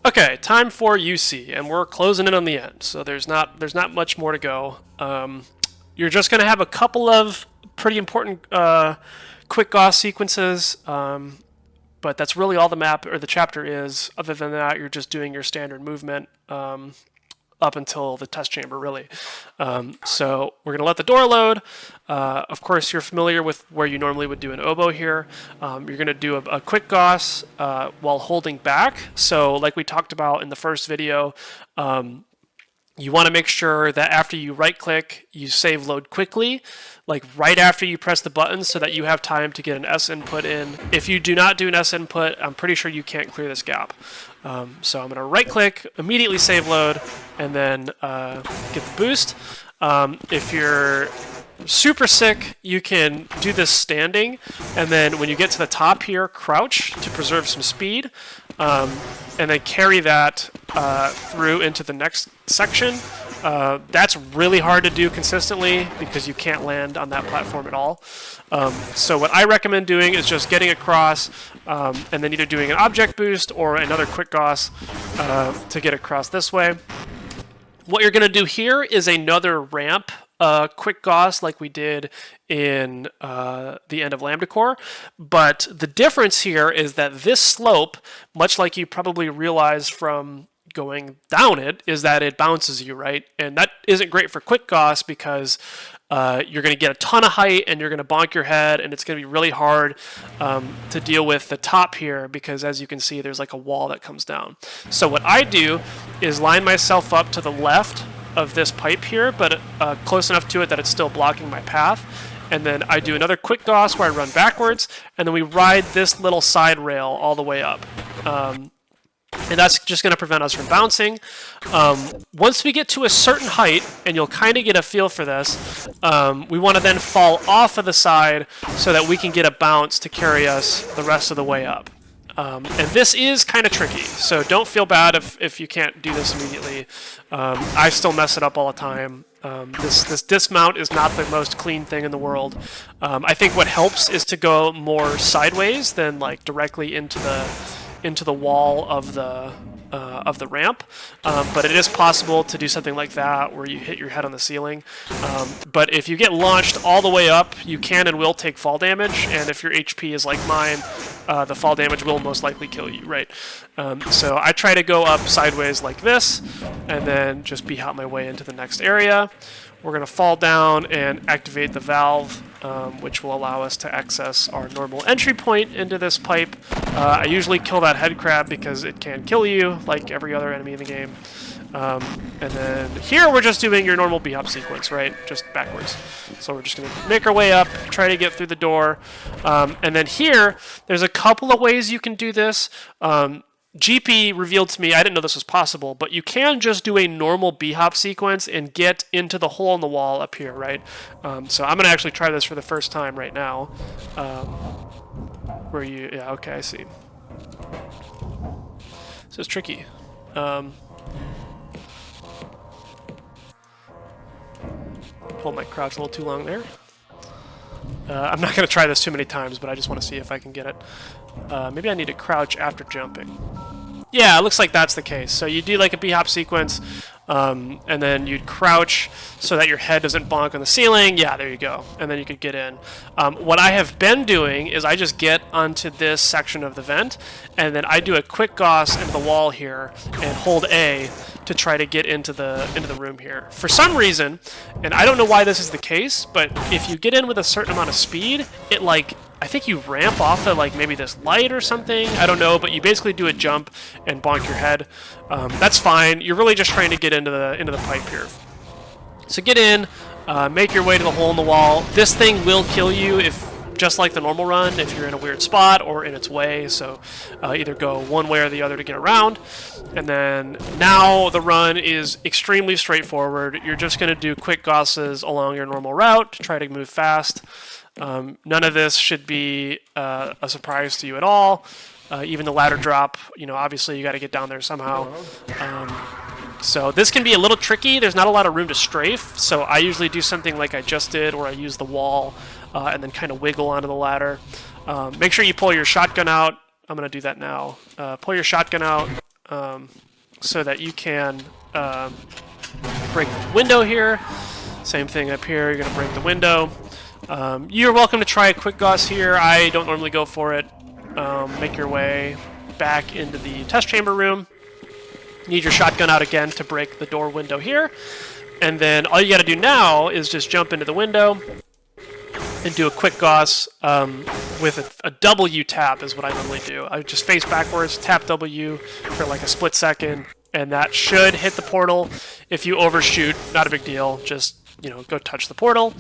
Okay, time for UC, and we're closing in on the end, so there's not much more to go. You're just going to have a couple of pretty important quick Gauss sequences, but that's really all the map or the chapter is. Other than that, you're just doing your standard movement up until the test chamber, really. So we're going to let the door load. Of course, you're familiar with where you normally would do an oboe here. You're going to do a quick Gauss while holding back. So like we talked about in the first video, you want to make sure that after you right-click, you save load quickly, like right after you press the button so that you have time to get an S input in. If you do not do an S input, I'm pretty sure you can't clear this gap. So I'm going to right-click, immediately save load, and then get the boost. If you're super sick, you can do this standing, and then when you get to the top here, crouch to preserve some speed, and then carry that through into the next section. That's really hard to do consistently because you can't land on that platform at all. So what I recommend doing is just getting across and then either doing an object boost or another quick Gauss to get across this way. What you're going to do here is another ramp quick Gauss like we did in the end of Lambda Core, but the difference here is that this slope, much like you probably realize from going down it, is that it bounces you, right? And that isn't great for quick Gauss because you're going to get a ton of height and you're going to bonk your head, and it's going to be really hard to deal with the top here because, as you can see, there's like a wall that comes down. So what I do is line myself up to the left of this pipe here, but close enough to it that it's still blocking my path. And then I do another quick Gauss where I run backwards, and then we ride this little side rail all the way up. And that's just going to prevent us from bouncing. Once we get to a certain height, and you'll kind of get a feel for this, we want to then fall off of the side so that we can get a bounce to carry us the rest of the way up. And this is kind of tricky, so don't feel bad if you can't do this immediately. I still mess it up all the time. This dismount is not the most clean thing in the world. I think what helps is to go more sideways than like directly into the wall of the ramp, but it is possible to do something like that where you hit your head on the ceiling. But if you get launched all the way up, you can and will take fall damage, and if your HP is like mine, the fall damage will most likely kill you, right? So I try to go up sideways like this, and then just beat-hop my way into the next area. We're going to fall down and activate the valve, which will allow us to access our normal entry point into this pipe. I usually kill that head crab because it can kill you, like every other enemy in the game. And then here we're just doing your normal B-hop sequence, right? Just backwards. So we're just going to make our way up, try to get through the door. And then here, there's a couple of ways you can do this. GP revealed to me, I didn't know this was possible, but you can just do a normal B-hop sequence and get into the hole in the wall up here, right? So I'm going to actually try this for the first time right now. Yeah, okay, I see. So it's tricky. Hold my crouch a little too long there. I'm not going to try this too many times, but I just want to see if I can get it. Maybe I need to crouch after jumping. Yeah, it looks like that's the case. So you do like a B-hop sequence, and then you'd crouch so that your head doesn't bonk on the ceiling. Yeah, there you go. And then you could get in. What I have been doing is I just get onto this section of the vent, and then I do a quick Gauss into the wall here and hold A to try to get into the room here. For some reason, and I don't know why this is the case, but if you get in with a certain amount of speed, it like, I think you ramp off of like maybe this light or something. I don't know, but you basically do a jump and bonk your head. That's fine. You're really just trying to get into the pipe here. So get in, make your way to the hole in the wall. This thing will kill you if, just like the normal run, if you're in a weird spot or in its way. So either go one way or the other to get around. And then now the run is extremely straightforward. You're just going to do quick Gausses along your normal route to try to move fast. None of this should be a surprise to you at all. Even the ladder drop, you know, obviously you got to get down there somehow. So this can be a little tricky. There's not a lot of room to strafe, so I usually do something like I just did, where I use the wall and then kind of wiggle onto the ladder. Make sure you pull your shotgun out. I'm going to do that now. Pull your shotgun out, so that you can break the window here. Same thing up here, you're going to break the window. You're welcome to try a quick Gauss here. I don't normally go for it. Make your way back into the test chamber room. Need your shotgun out again to break the door window here. And then all you got to do now is just jump into the window and do a quick Gauss with a W tap is what I normally do. I just face backwards, tap W for like a split second, and that should hit the portal. If you overshoot, not a big deal. Just, you know, go touch the portal.